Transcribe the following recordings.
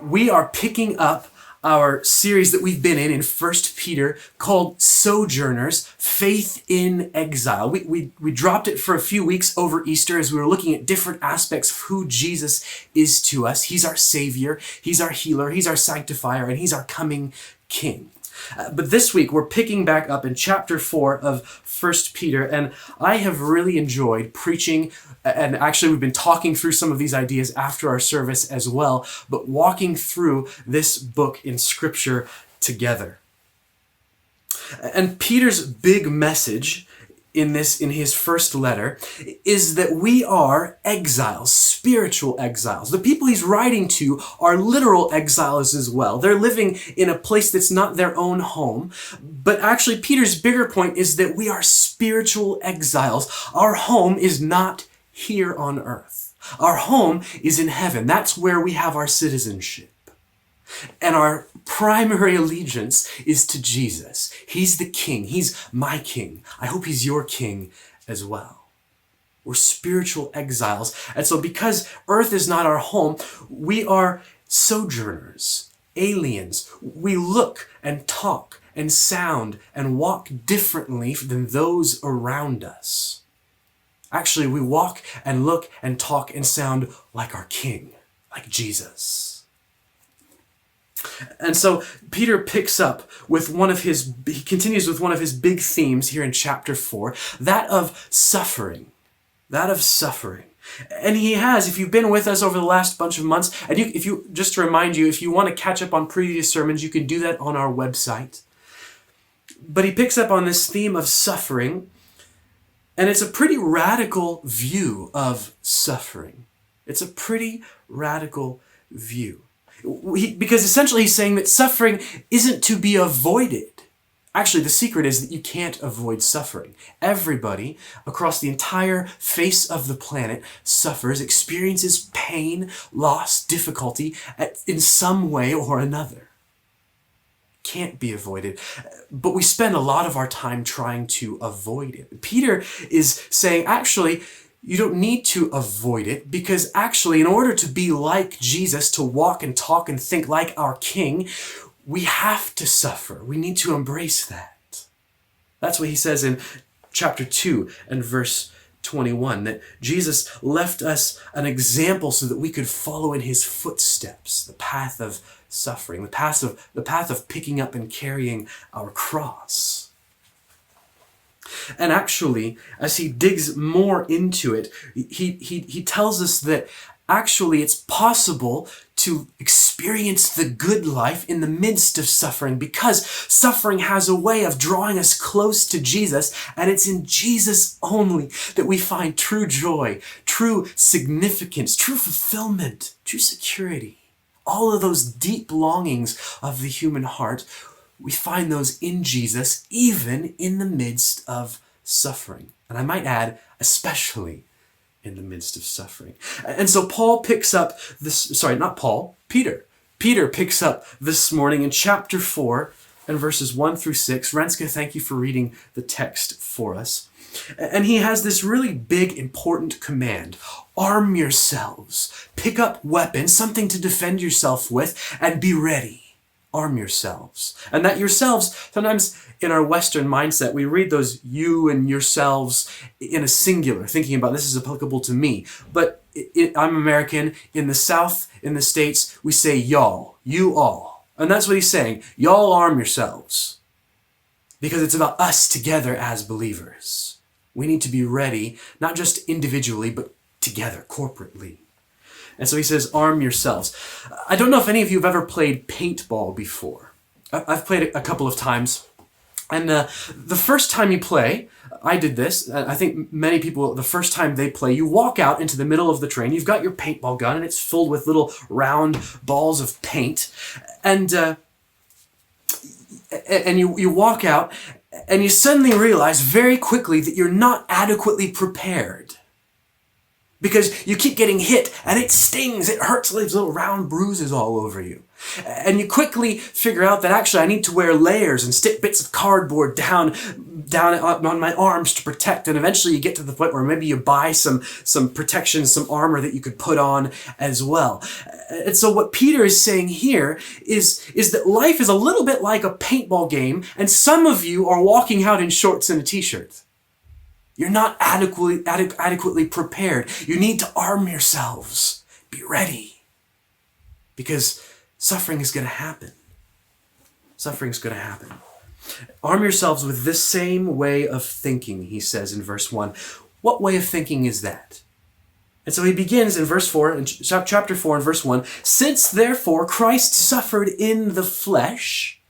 we are picking up our series that we've been in 1 Peter called Sojourners, Faith in Exile. We dropped it for a few weeks over Easter as we were looking at different aspects of who Jesus is to us. He's our Savior, He's our healer, He's our sanctifier, and He's our coming King. But this week, we're picking back up in chapter 4 of 1 Peter, and I have really enjoyed preaching, and actually we've been talking through some of these ideas after our service as well, but walking through this book in Scripture together. And Peter's big message in his first letter is that we are exiles, spiritual exiles. The people he's writing to are literal exiles as well. They're living in a place that's not their own home. But actually, Peter's bigger point is that we are spiritual exiles. Our home is not here on earth. Our home is in heaven. That's where we have our citizenship. And our primary allegiance is to Jesus. He's the King. He's my King. I hope He's your King as well. We're spiritual exiles. And so because earth is not our home, we are sojourners, aliens. We look and talk and sound and walk differently than those around us. Actually, we walk and look and talk and sound like our King, like Jesus. And so Peter picks up with he continues with one of his big themes here in chapter 4, that of suffering. And he has, if you've been with us over the last bunch of months, and just to remind you, if you want to catch up on previous sermons, you can do that on our website. But he picks up on this theme of suffering, and it's a pretty radical view of suffering. It's a pretty radical view. Because essentially he's saying that suffering isn't to be avoided. Actually, the secret is that you can't avoid suffering. Everybody across the entire face of the planet suffers, experiences pain, loss, difficulty in some way or another. Can't be avoided. But we spend a lot of our time trying to avoid it. Peter is saying, actually, you don't need to avoid it, because actually, in order to be like Jesus, to walk and talk and think like our King, we have to suffer. We need to embrace that. That's what he says in chapter 2 and verse 21, that Jesus left us an example so that we could follow in His footsteps, the path of suffering, the path of picking up and carrying our cross. And actually, as he digs more into it, he tells us that actually it's possible to experience the good life in the midst of suffering, because suffering has a way of drawing us close to Jesus, and it's in Jesus only that we find true joy, true significance, true fulfillment, true security. All of those deep longings of the human heart, we find those in Jesus, even in the midst of suffering. And I might add, especially in the midst of suffering. And so Peter picks up this morning in chapter 4 and verses 1 through 6. Renska, thank you for reading the text for us. And he has this really big, important command. Arm yourselves. Pick up weapons, something to defend yourself with, and be ready. Arm yourselves. And that yourselves, sometimes in our Western mindset, we read those you and yourselves in a singular, thinking about this is applicable to me. But I'm American. In the South, in the States, we say y'all, you all. And that's what he's saying. Y'all arm yourselves. Because it's about us together as believers. We need to be ready, not just individually, but together, corporately. And so he says, arm yourselves. I don't know if any of you have ever played paintball before. I've played it a couple of times. And the first time you play, I did this. I think many people, the first time they play, you walk out into the middle of the train. You've got your paintball gun, and it's filled with little round balls of paint. And you walk out, and you suddenly realize very quickly that you're not adequately prepared. because you keep getting hit and it stings, it hurts, leaves little round bruises all over you. And you quickly figure out that actually I need to wear layers and stick bits of cardboard down on my arms to protect. And eventually you get to the point where maybe you buy some protection, some armor that you could put on as well. And so what Peter is saying here is that life is a little bit like a paintball game, and some of you are walking out in shorts and a t-shirt. You're not adequately prepared. You need to arm yourselves. Be ready. Because suffering is going to happen. Suffering is going to happen. Arm yourselves with this same way of thinking, he says in verse 1. What way of thinking is that? And so he begins in verse 4, in chapter 4 and verse 1. Since therefore Christ suffered in the flesh,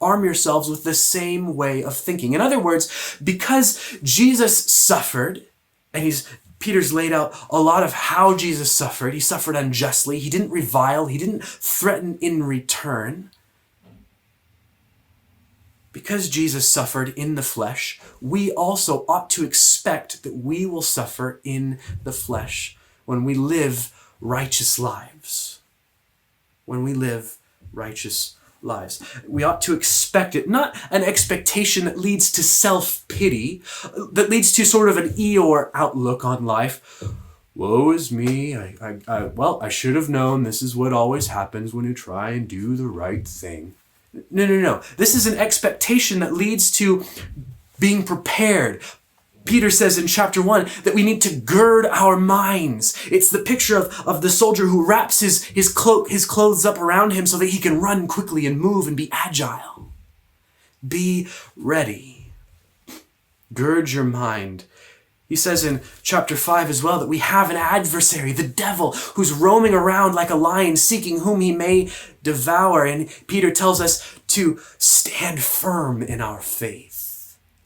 arm yourselves with the same way of thinking. In other words, because Jesus suffered, and Peter's laid out a lot of how Jesus suffered. He suffered unjustly. He didn't revile. He didn't threaten in return. Because Jesus suffered in the flesh, we also ought to expect that we will suffer in the flesh when we live righteous lives. When we live righteous lives. We ought to expect it, not an expectation that leads to self-pity, that leads to sort of an Eeyore outlook on life. Woe is me, I should have known this is what always happens when you try and do the right thing. No. This is an expectation that leads to being prepared. Peter says in chapter 1 that we need to gird our minds. It's the picture of the soldier who wraps his clothes up around him so that he can run quickly and move and be agile. Be ready. Gird your mind. He says in chapter 5 as well that we have an adversary, the devil, who's roaming around like a lion seeking whom he may devour. And Peter tells us to stand firm in our faith.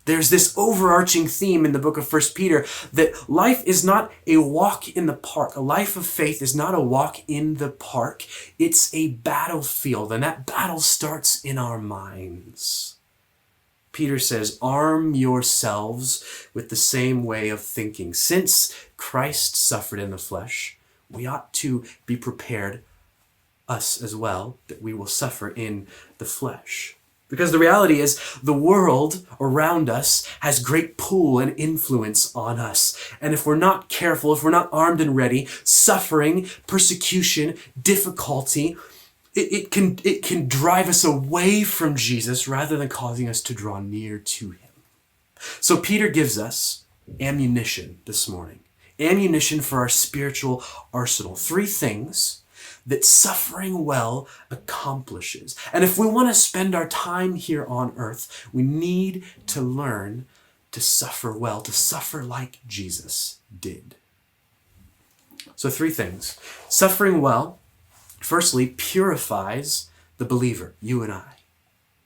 There's this overarching theme in the book of 1 Peter that life is not a walk in the park. A life of faith is not a walk in the park. It's a battlefield, and that battle starts in our minds. Peter says, arm yourselves with the same way of thinking. Since Christ suffered in the flesh, we ought to be prepared, us as well, that we will suffer in the flesh. Because the reality is, the world around us has great pull and influence on us. And if we're not careful, if we're not armed and ready, suffering, persecution, difficulty, it can drive us away from Jesus rather than causing us to draw near to him. So Peter gives us ammunition this morning. Ammunition for our spiritual arsenal. 3 things that suffering well accomplishes. And if we want to spend our time here on earth, we need to learn to suffer well, to suffer like Jesus did. So 3 things. Suffering well, firstly, purifies the believer, you and I.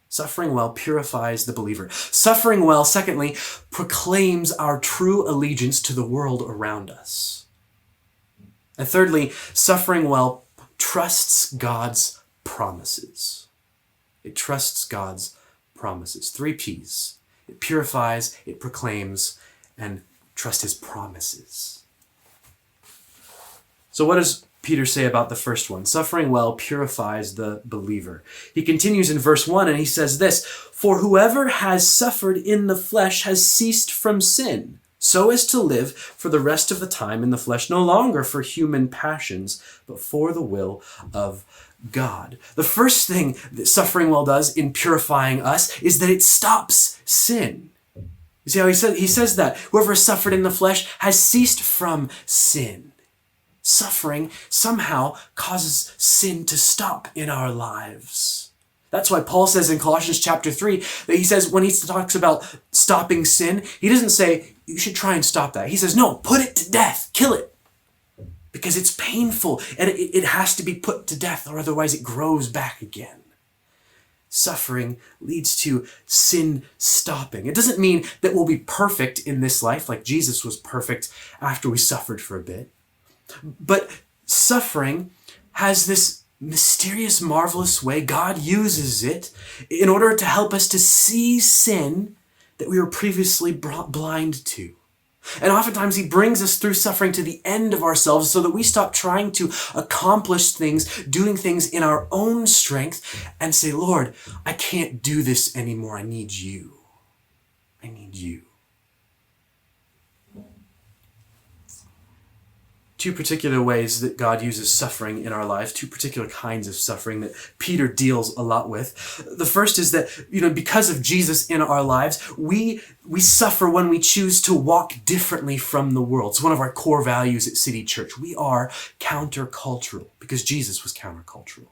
Suffering well purifies the believer. Suffering well, secondly, proclaims our true allegiance to the world around us. And thirdly, suffering well trusts God's promises. It trusts God's promises. 3 P's. It purifies, it proclaims, and trusts his promises. So what does Peter say about the first one? Suffering well purifies the believer. He continues in verse 1 and he says this, for whoever has suffered in the flesh has ceased from sin, so as to live for the rest of the time in the flesh, no longer for human passions, but for the will of God. The first thing that suffering well does in purifying us is that it stops sin. You see how he says that? Whoever suffered in the flesh has ceased from sin. Suffering somehow causes sin to stop in our lives. That's why Paul says in Colossians chapter 3 that he says when he talks about stopping sin, he doesn't say you should try and stop that. He says, no, put it to death, kill it. Because it's painful and it has to be put to death or otherwise it grows back again. Suffering leads to sin stopping. It doesn't mean that we'll be perfect in this life like Jesus was perfect after we suffered for a bit. But suffering has this mysterious, marvelous way God uses it in order to help us to see sin that we were previously blind to. And oftentimes he brings us through suffering to the end of ourselves so that we stop trying to accomplish things, doing things in our own strength, and say, Lord, I can't do this anymore. I need you. I need you. Two particular ways that God uses suffering in our lives, two particular kinds of suffering that Peter deals a lot with. The first is that, because of Jesus in our lives, we suffer when we choose to walk differently from the world. It's one of our core values at City Church. We are countercultural because Jesus was countercultural.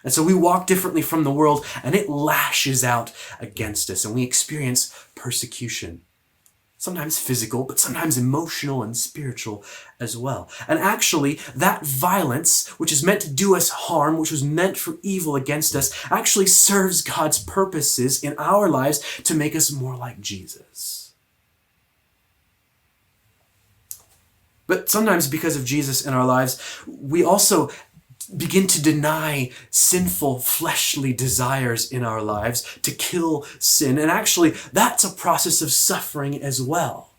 And so we walk differently from the world, and it lashes out against us, and we experience persecution. Sometimes physical, but sometimes emotional and spiritual as well. And actually, that violence, which is meant to do us harm, which was meant for evil against us, actually serves God's purposes in our lives to make us more like Jesus. But sometimes because of Jesus in our lives, we also begin to deny sinful fleshly desires in our lives, to kill sin. And actually, that's a process of suffering as well.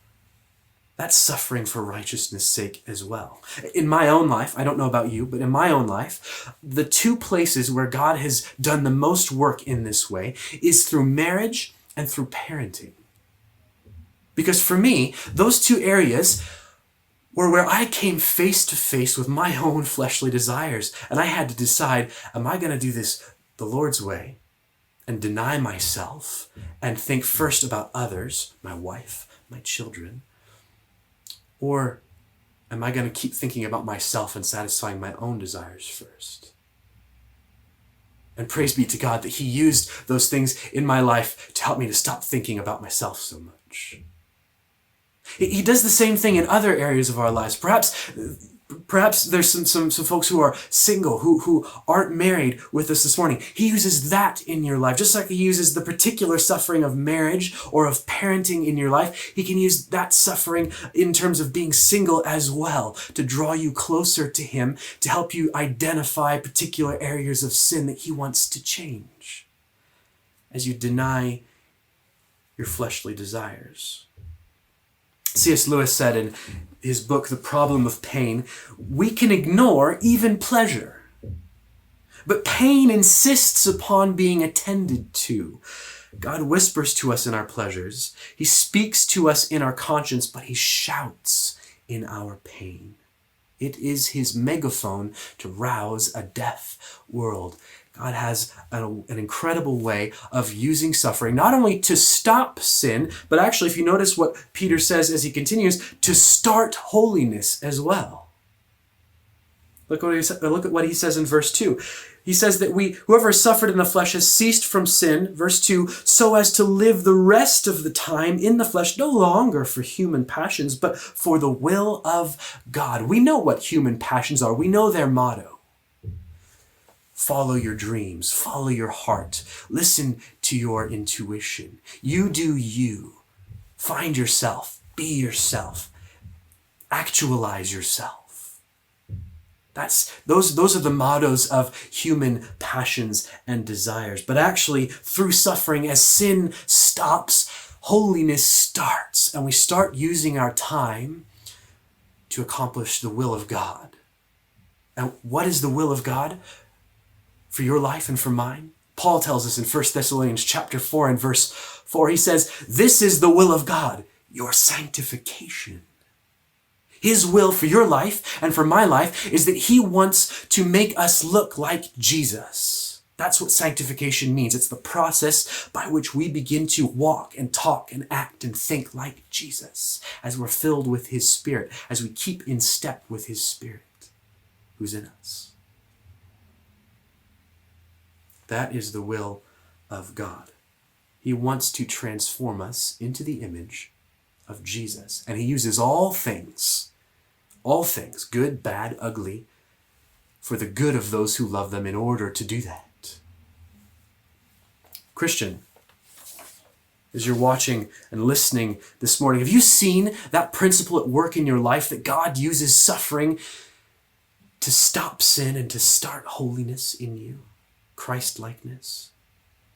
That's suffering for righteousness' sake as well. In my own life, I don't know about you, but in my own life, the two places where God has done the most work in this way is through marriage and through parenting. Because for me, those two areas were where I came face to face with my own fleshly desires. And I had to decide, am I going to do this the Lord's way and deny myself and think first about others, my wife, my children? Or am I going to keep thinking about myself and satisfying my own desires first? And praise be to God that He used those things in my life to help me to stop thinking about myself so much. He does the same thing in other areas of our lives. Perhaps there's some folks who are single, who aren't married with us this morning. He uses that in your life. Just like He uses the particular suffering of marriage or of parenting in your life, He can use that suffering in terms of being single as well to draw you closer to Him, to help you identify particular areas of sin that He wants to change as you deny your fleshly desires. C.S. Lewis said in his book, The Problem of Pain, we can ignore even pleasure, but pain insists upon being attended to. God whispers to us in our pleasures. He speaks to us in our conscience, but He shouts in our pain. It is His megaphone to rouse a deaf world. God has an incredible way of using suffering, not only to stop sin, but actually, if you notice what Peter says as he continues, to start holiness as well. Look at what he says in verse 2. He says that whoever has suffered in the flesh has ceased from sin, verse 2, so as to live the rest of the time in the flesh, no longer for human passions, but for the will of God. We know what human passions are. We know their motto. Follow your dreams, follow your heart, listen to your intuition. You do you. Find yourself, be yourself, actualize yourself. Those are the mottos of human passions and desires. But actually, through suffering, as sin stops, holiness starts, and we start using our time to accomplish the will of God. And what is the will of God for your life and for mine? Paul tells us in 1 Thessalonians chapter 4 and verse 4, he says, this is the will of God, your sanctification. His will for your life and for my life is that He wants to make us look like Jesus. That's what sanctification means. It's the process by which we begin to walk and talk and act and think like Jesus as we're filled with His Spirit, as we keep in step with His Spirit who's in us. That is the will of God. He wants to transform us into the image of Jesus. And He uses all things, good, bad, ugly, for the good of those who love them in order to do that. Christian, as you're watching and listening this morning, have you seen that principle at work in your life, that God uses suffering to stop sin and to start holiness in you? Christ-likeness.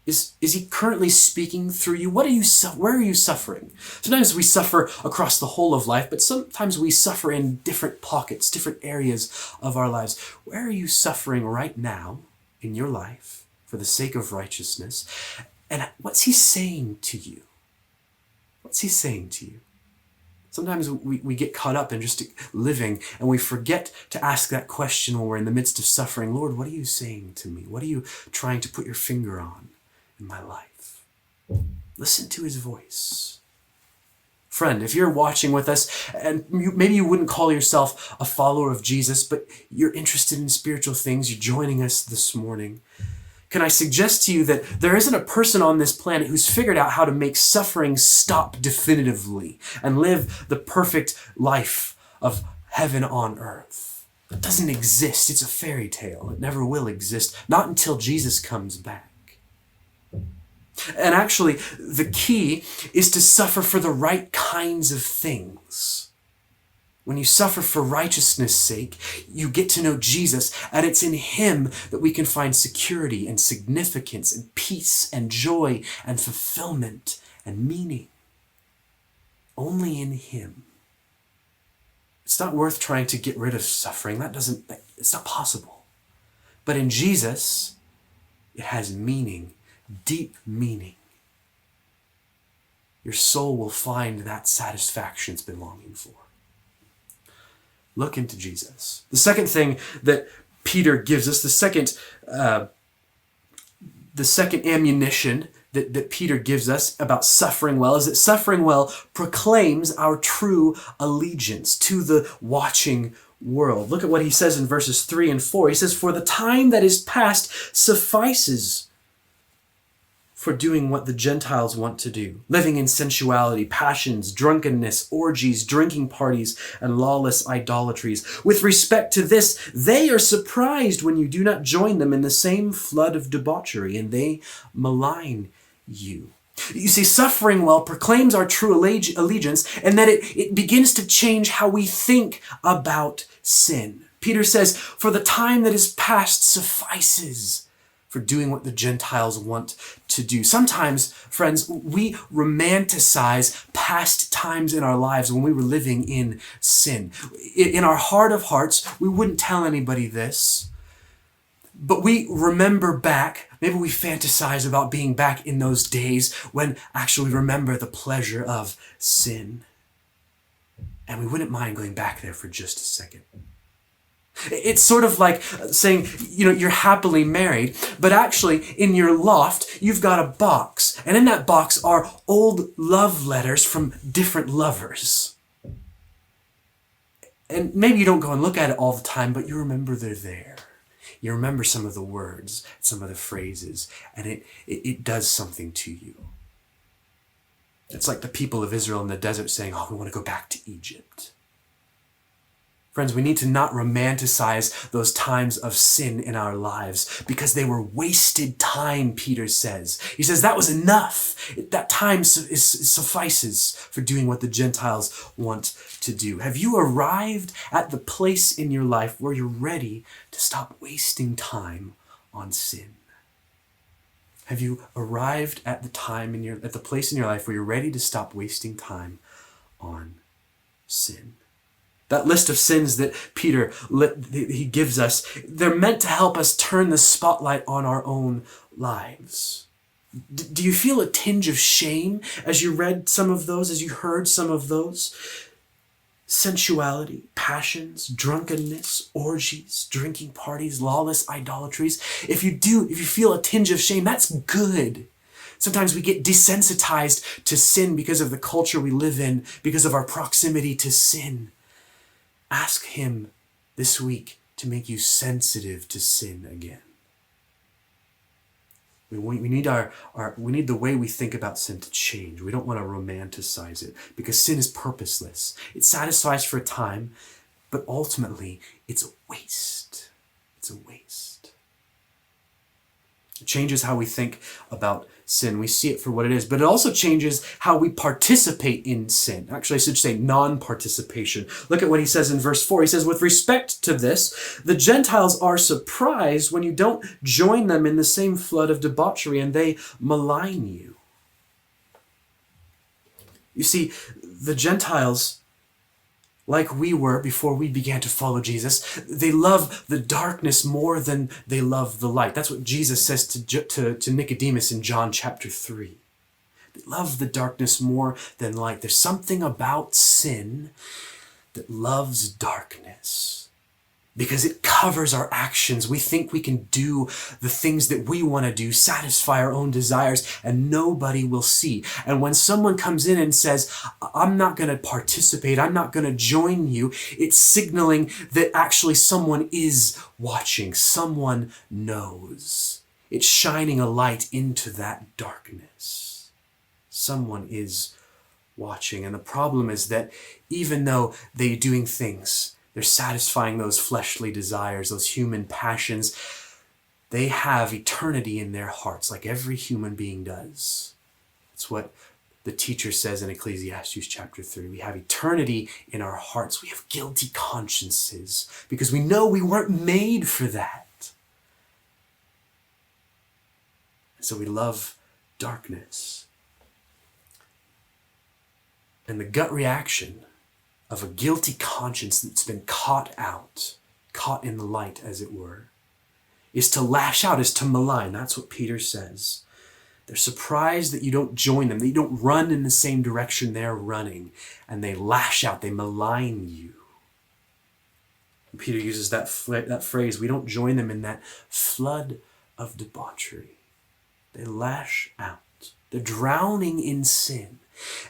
Is he currently speaking through you? Where are you suffering? Sometimes we suffer across the whole of life, but sometimes we suffer in different pockets, different areas of our lives. Where are you suffering right now in your life for the sake of righteousness? And what's he saying to you? What's he saying to you? Sometimes we get caught up in just living and we forget to ask that question when we're in the midst of suffering. Lord, what are you saying to me? What are you trying to put your finger on in my life? Listen to his voice. Friend, if you're watching with us and maybe you wouldn't call yourself a follower of Jesus, but you're interested in spiritual things, you're joining us this morning, can I suggest to you that there isn't a person on this planet who's figured out how to make suffering stop definitively and live the perfect life of heaven on earth? It doesn't exist. It's a fairy tale. It never will exist, not until Jesus comes back. And actually, the key is to suffer for the right kinds of things. When you suffer for righteousness' sake, you get to know Jesus, and it's in him that we can find security and significance and peace and joy and fulfillment and meaning. Only in him. It's not worth trying to get rid of suffering. It's not possible. But in Jesus, it has meaning, deep meaning. Your soul will find that satisfaction it's been longing for. Look into Jesus. The second thing that Peter gives us, the second ammunition that Peter gives us about suffering well, is that suffering well proclaims our true allegiance to the watching world. Look at what he says in verses 3 and 4. He says, "For the time that is past suffices for doing what the Gentiles want to do, living in sensuality, passions, drunkenness, orgies, drinking parties, and lawless idolatries. With respect to this, they are surprised when you do not join them in the same flood of debauchery, and they malign you." You see, suffering well proclaims our true allegiance, and that it begins to change how we think about sin. Peter says, "For the time that is past suffices for doing what the Gentiles want to do." Sometimes, friends, we romanticize past times in our lives when we were living in sin. In our heart of hearts, we wouldn't tell anybody this, but we remember back, maybe we fantasize about being back in those days when actually we remember the pleasure of sin. And we wouldn't mind going back there for just a second. It's sort of like saying, you're happily married, but actually in your loft, you've got a box. And in that box are old love letters from different lovers. And maybe you don't go and look at it all the time, but you remember they're there. You remember some of the words, some of the phrases, and it does something to you. It's like the people of Israel in the desert saying, "Oh, we want to go back to Egypt." Friends, we need to not romanticize those times of sin in our lives because they were wasted time, Peter says. He says that was enough. That time suffices for doing what the Gentiles want to do. Have you arrived at the place in your life where you're ready to stop wasting time on sin? Have you arrived at the place in your life where you're ready to stop wasting time on sin? That list of sins that Peter he gives us, they're meant to help us turn the spotlight on our own lives. Do you feel a tinge of shame as you read some of those, as you heard some of those? Sensuality, passions, drunkenness, orgies, drinking parties, lawless idolatries. If you feel a tinge of shame, that's good. Sometimes we get desensitized to sin because of the culture we live in, because of our proximity to sin. Ask him this week to make you sensitive to sin again. We need the way we think about sin to change. We don't want to romanticize it because sin is purposeless. It satisfies for a time, but ultimately it's a waste. It's a waste. changes how we think about sin. We see it for what it is, but it also changes how we participate in sin. Actually, I should say non-participation. Look at what he says in verse 4. He says, with respect to this, the Gentiles are surprised when you don't join them in the same flood of debauchery, and they malign you. You see, the Gentiles, like we were before we began to follow Jesus, they love the darkness more than they love the light. That's what Jesus says to Nicodemus in John chapter 3. They love the darkness more than light. There's something about sin that loves darkness because it covers our actions. We think we can do the things that we want to do, satisfy our own desires, and nobody will see. And when someone comes in and says, I'm not going to participate, I'm not going to join you, it's signaling that actually someone is watching, someone knows. It's shining a light into that darkness. Someone is watching. And the problem is that even though they're doing things, they're satisfying those fleshly desires, those human passions, they have eternity in their hearts like every human being does. That's what the teacher says in Ecclesiastes chapter 3. We have eternity in our hearts. We have guilty consciences because we know we weren't made for that. So we love darkness. And the gut reaction of a guilty conscience that's been caught in the light, as it were, is to lash out, is to malign. That's what Peter says. They're surprised that you don't join them, that you don't run in the same direction they're running, and they lash out, they malign you. And Peter uses that phrase, we don't join them in that flood of debauchery. They lash out. They're drowning in sin.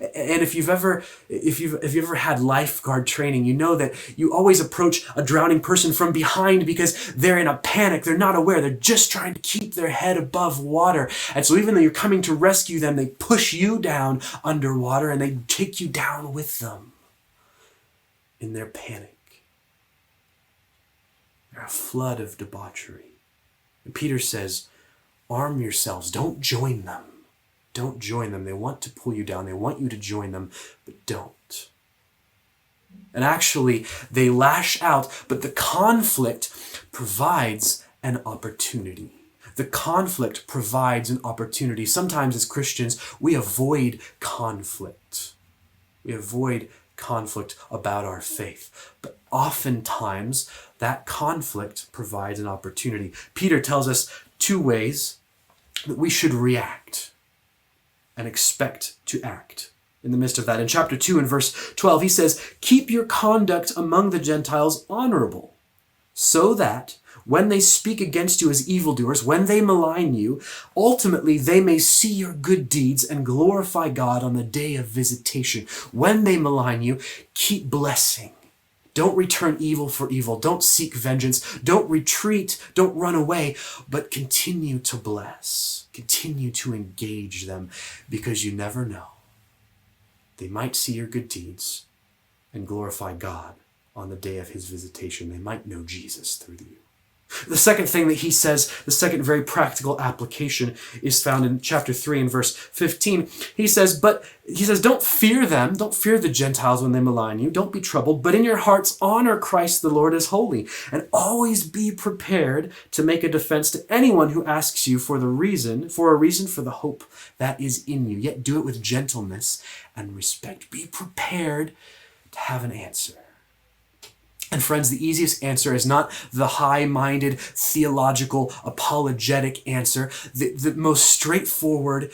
And if you've ever had lifeguard training, you know that you always approach a drowning person from behind because they're in a panic. They're not aware. They're just trying to keep their head above water. And so even though you're coming to rescue them, they push you down underwater and they take you down with them in their panic. They're a flood of debauchery. And Peter says, arm yourselves. Don't join them. Don't join them. They want to pull you down. They want you to join them, but don't. And actually, they lash out, but the conflict provides an opportunity. The conflict provides an opportunity. Sometimes as Christians, we avoid conflict. We avoid conflict about our faith. But oftentimes, that conflict provides an opportunity. Peter tells us two ways that we should react and expect to act in the midst of that. In chapter 2 and verse 12, he says, keep your conduct among the Gentiles honorable, so that when they speak against you as evildoers, when they malign you, ultimately they may see your good deeds and glorify God on the day of visitation. When they malign you, keep blessing. Don't return evil for evil. Don't seek vengeance. Don't retreat. Don't run away, but continue to bless. Continue to engage them because you never know. They might see your good deeds and glorify God on the day of his visitation. They might know Jesus through you. The second thing that he says, the second very practical application is found in chapter 3 and verse 15. He says, don't fear them. Don't fear the Gentiles when they malign you. Don't be troubled, but in your hearts honor Christ the Lord as holy, and always be prepared to make a defense to anyone who asks you for a reason for the hope that is in you. Yet do it with gentleness and respect. Be prepared to have an answer. And friends, the easiest answer is not the high-minded, theological, apologetic answer. The most straightforward,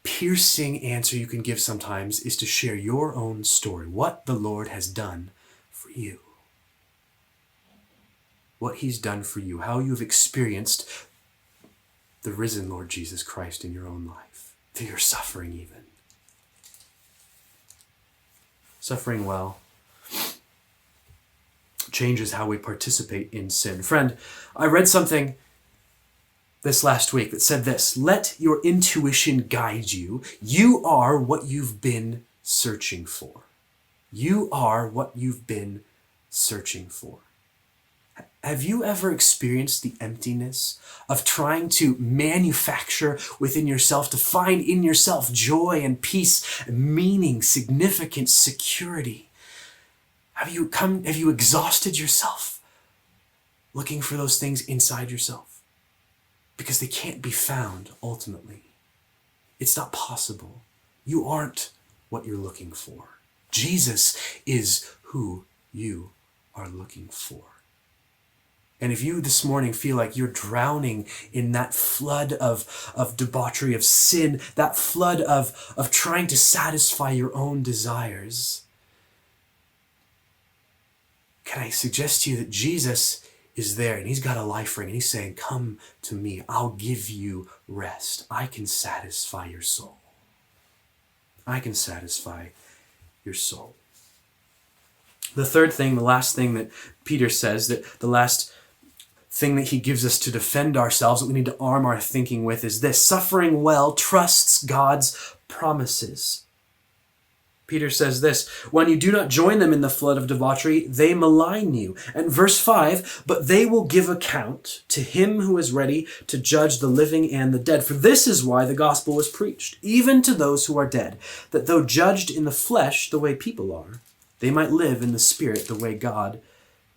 piercing answer you can give sometimes is to share your own story, what the Lord has done for you. What he's done for you, how you've experienced the risen Lord Jesus Christ in your own life, through your suffering even. Suffering well changes how we participate in sin. Friend, I read something this last week that said this: let your intuition guide you. You are what you've been searching for. You are what you've been searching for. Have you ever experienced the emptiness of trying to manufacture within yourself, to find in yourself joy and peace, meaning, significance, security? Have you exhausted yourself looking for those things inside yourself? Because they can't be found ultimately. It's not possible. You aren't what you're looking for. Jesus is who you are looking for. And if you this morning feel like you're drowning in that flood of debauchery, of sin, that flood of trying to satisfy your own desires, can I suggest to you that Jesus is there and he's got a life ring and he's saying, come to me, I'll give you rest. I can satisfy your soul. I can satisfy your soul. The third thing, the last thing that Peter says, that the last thing that he gives us to defend ourselves, that we need to arm our thinking with, is this: suffering well trusts God's promises. Peter says this: when you do not join them in the flood of debauchery, they malign you. And verse 5, but they will give account to him who is ready to judge the living and the dead. For this is why the gospel was preached, even to those who are dead, that though judged in the flesh the way people are, they might live in the spirit the way God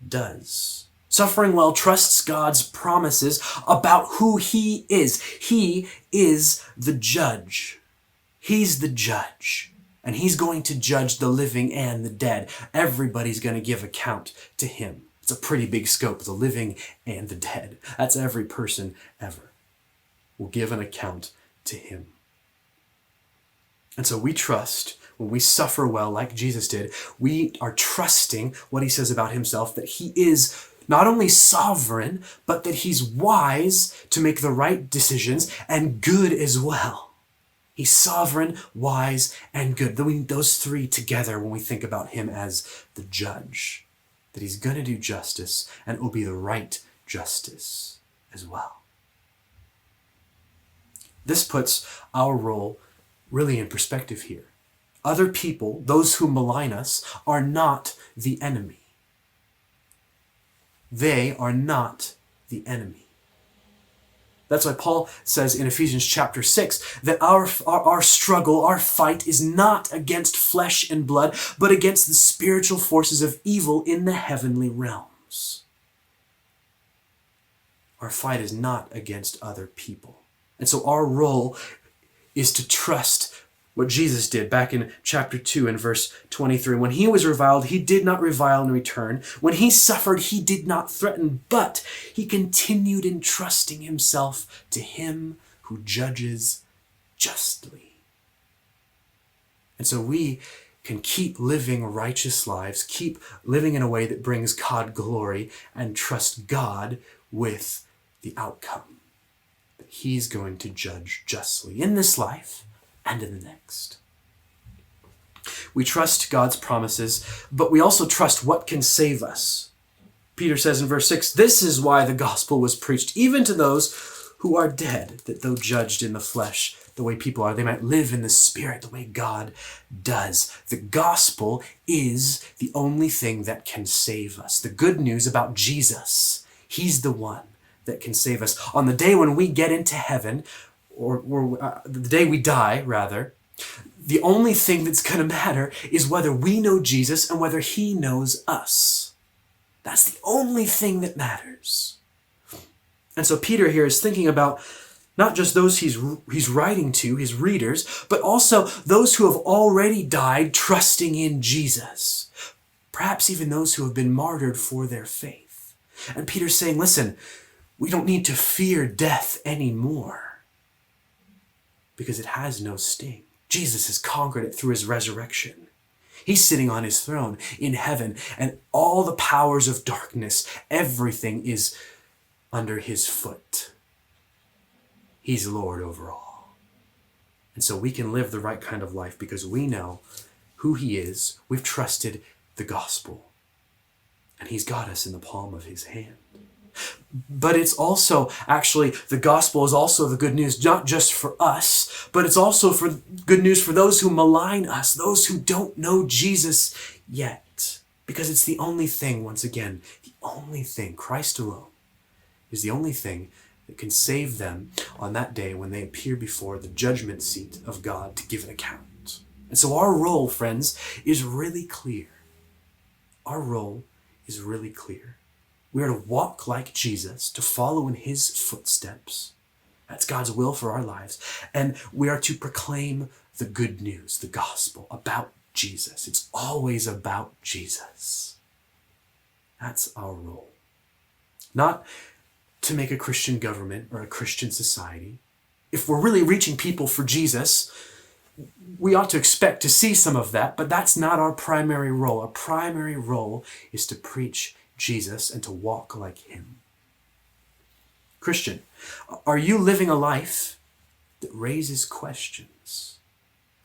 does. Suffering well trusts God's promises about who he is. He is the judge. He's the judge. And he's going to judge the living and the dead. Everybody's going to give account to him. It's a pretty big scope, the living and the dead. That's every person ever will give an account to him. And so we trust, when we suffer well like Jesus did, we are trusting what he says about himself, that he is not only sovereign, but that he's wise to make the right decisions and good as well. He's sovereign, wise, and good. We need those three together when we think about him as the judge. That he's going to do justice, and it will be the right justice as well. This puts our role really in perspective here. Other people, those who malign us, are not the enemy. They are not the enemy. That's why Paul says in Ephesians chapter 6 that our struggle, our fight is not against flesh and blood, but against the spiritual forces of evil in the heavenly realms. Our fight is not against other people. And so our role is to trust what Jesus did back in chapter 2 and verse 23. When he was reviled, he did not revile in return. When he suffered, he did not threaten, but he continued entrusting himself to him who judges justly. And so we can keep living righteous lives, keep living in a way that brings God glory, and trust God with the outcome. That he's going to judge justly in this life and in the next. We trust God's promises, but we also trust what can save us. Peter says in verse 6, this is why the gospel was preached, even to those who are dead, that though judged in the flesh the way people are, they might live in the spirit the way God does. The gospel is the only thing that can save us. The good news about Jesus, he's the one that can save us. On the day when we get into heaven, or the day we die, rather, the only thing that's going to matter is whether we know Jesus and whether he knows us. That's the only thing that matters. And so Peter here is thinking about not just those he's writing to, his readers, but also those who have already died trusting in Jesus. Perhaps even those who have been martyred for their faith. And Peter's saying, listen, we don't need to fear death anymore, because it has no sting. Jesus has conquered it through his resurrection. He's sitting on his throne in heaven, and all the powers of darkness, everything is under his foot. He's Lord over all. And so we can live the right kind of life because we know who he is. We've trusted the gospel, and he's got us in the palm of his hand. But it's also, actually, the gospel is also the good news, not just for us, but it's also for good news for those who malign us, those who don't know Jesus yet. Because it's the only thing, once again, the only thing, Christ alone, is the only thing that can save them on that day when they appear before the judgment seat of God to give an account. And so our role, friends, is really clear. Our role is really clear. We are to walk like Jesus, to follow in his footsteps. That's God's will for our lives. And we are to proclaim the good news, the gospel about Jesus. It's always about Jesus. That's our role. Not to make a Christian government or a Christian society. If we're really reaching people for Jesus, we ought to expect to see some of that, but that's not our primary role. Our primary role is to preach Jesus and to walk like him. Christian, are you living a life that raises questions?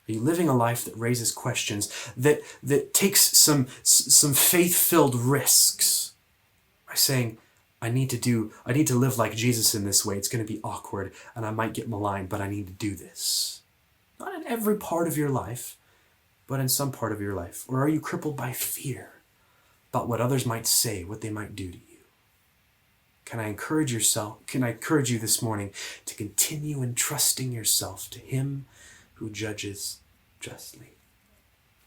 Are you living a life that raises questions, that takes some faith-filled risks by saying, I need to live like Jesus in this way. It's going to be awkward and I might get maligned, but I need to do this. Not in every part of your life, but in some part of your life. Or are you crippled by fear about what others might say, what they might do to you? Can I encourage you this morning to continue entrusting yourself to him who judges justly?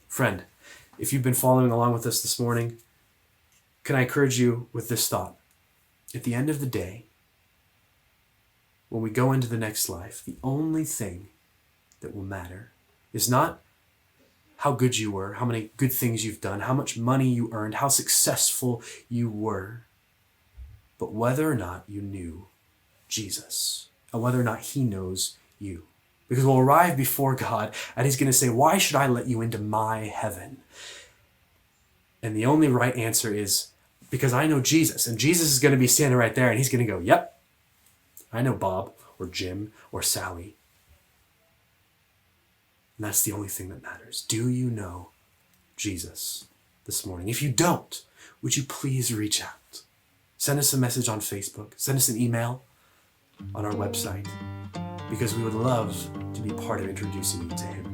Friend, if you've been following along with us this morning, can I encourage you with this thought? At the end of the day, when we go into the next life, the only thing that will matter is not how good you were, how many good things you've done, how much money you earned, how successful you were, but whether or not you knew Jesus, and whether or not he knows you. Because we'll arrive before God, and he's going to say, why should I let you into my heaven? And the only right answer is, because I know Jesus. And Jesus is going to be standing right there, and he's going to go, yep, I know Bob, or Jim, or Sally. And that's the only thing that matters. Do you know Jesus this morning? If you don't, would you please reach out? Send us a message on Facebook. Send us an email on our website, because we would love to be part of introducing you to him.